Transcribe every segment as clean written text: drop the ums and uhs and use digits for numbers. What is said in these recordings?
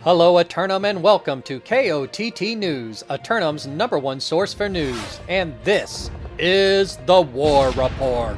Hello Eternum and welcome to KOTT News, Eternum's #1 source for news, and this is the War Report.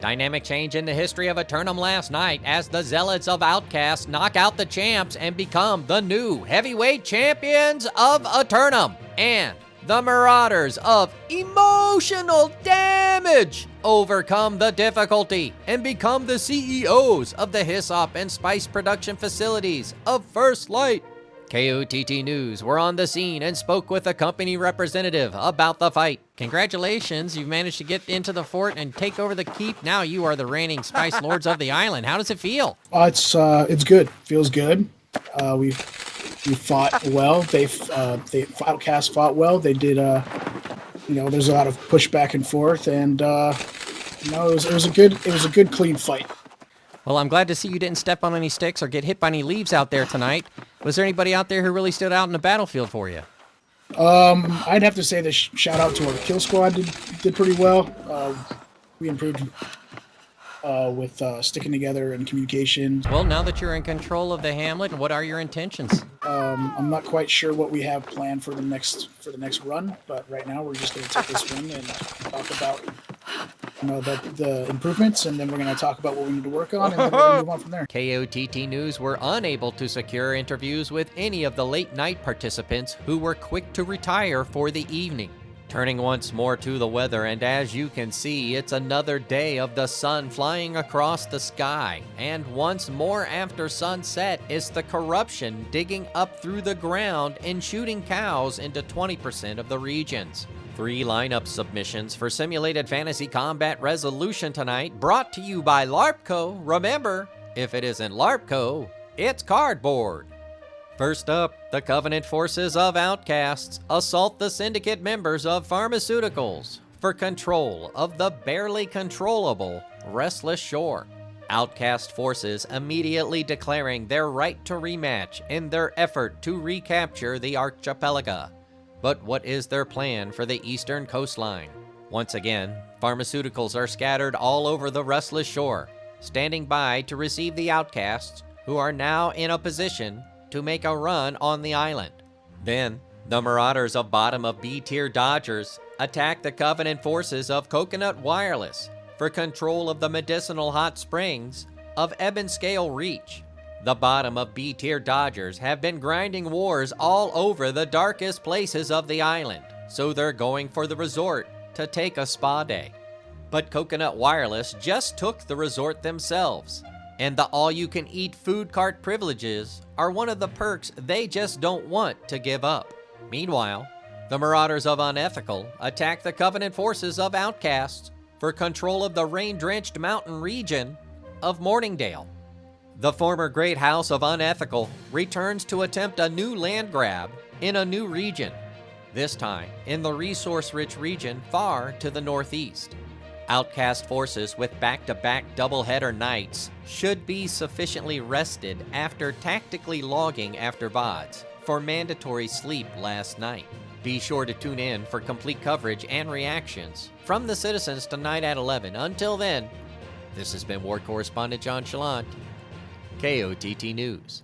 Dynamic change in the history of Eternum last night as the Zealots of Outcast knock out the champs and become the new heavyweight champions of Eternum, and the Marauders of Emotional Damage overcome the difficulty and become the CEOs of the Hyssop and Spice production facilities of First Light. KOTT News were on the scene and spoke with a company representative about the fight. Congratulations, you've managed to get into the fort and take over the keep. Now you are the reigning Spice Lords of the island. How does it feel? It's good. Feels good. We fought well. They Outcast fought well. They did. There's a lot of push back and forth, and it was a good clean fight. Well, I'm glad to see you didn't step on any sticks or get hit by any leaves out there tonight. Was there anybody out there who really stood out in the battlefield for you? I'd have to say the shout out to our kill squad did pretty well. We improved with sticking together and communication. Well, now that you're in control of the hamlet, what are your intentions? I'm not quite sure what we have planned for the next run, but right now we're just going to take this win and talk about the improvements, and then we're going to talk about what we need to work on, and then we're going to move on from there. KOTT News were unable to secure interviews with any of the late night participants who were quick to retire for the evening. Turning once more to the weather, and as you can see, it's another day of the sun flying across the sky. And once more after sunset, it's the corruption digging up through the ground and shooting cows into 20% of the regions. 3 lineup submissions for Simulated Fantasy Combat Resolution tonight, brought to you by LARPco. Remember, if it isn't LARPco, it's cardboard. First up, the Covenant forces of Outcasts assault the Syndicate members of Pharmaceuticals for control of the barely controllable Restless Shore. Outcast forces immediately declaring their right to rematch in their effort to recapture the archipelago. But what is their plan for the eastern coastline? Once again, Pharmaceuticals are scattered all over the Restless Shore, standing by to receive the Outcasts, who are now in a position to make a run on the island. Then, the Marauders of Bottom of B-Tier Dodgers attack the Covenant forces of Coconut Wireless for control of the medicinal hot springs of Ebonscale Reach. The Bottom of B-Tier Dodgers have been grinding wars all over the darkest places of the island, so they're going for the resort to take a spa day. But Coconut Wireless just took the resort themselves, and the all-you-can-eat food cart privileges are one of the perks they just don't want to give up. Meanwhile, the Marauders of Unethical attack the Covenant forces of Outcasts for control of the rain-drenched mountain region of Morningdale. The former Great House of Unethical returns to attempt a new land grab in a new region, this time in the resource-rich region far to the northeast. Outcast forces with back-to-back doubleheader nights should be sufficiently rested after tactically logging after VODs for mandatory sleep last night. Be sure to tune in for complete coverage and reactions from the citizens tonight at 11. Until then, this has been War Correspondent JChalant, KOTT News.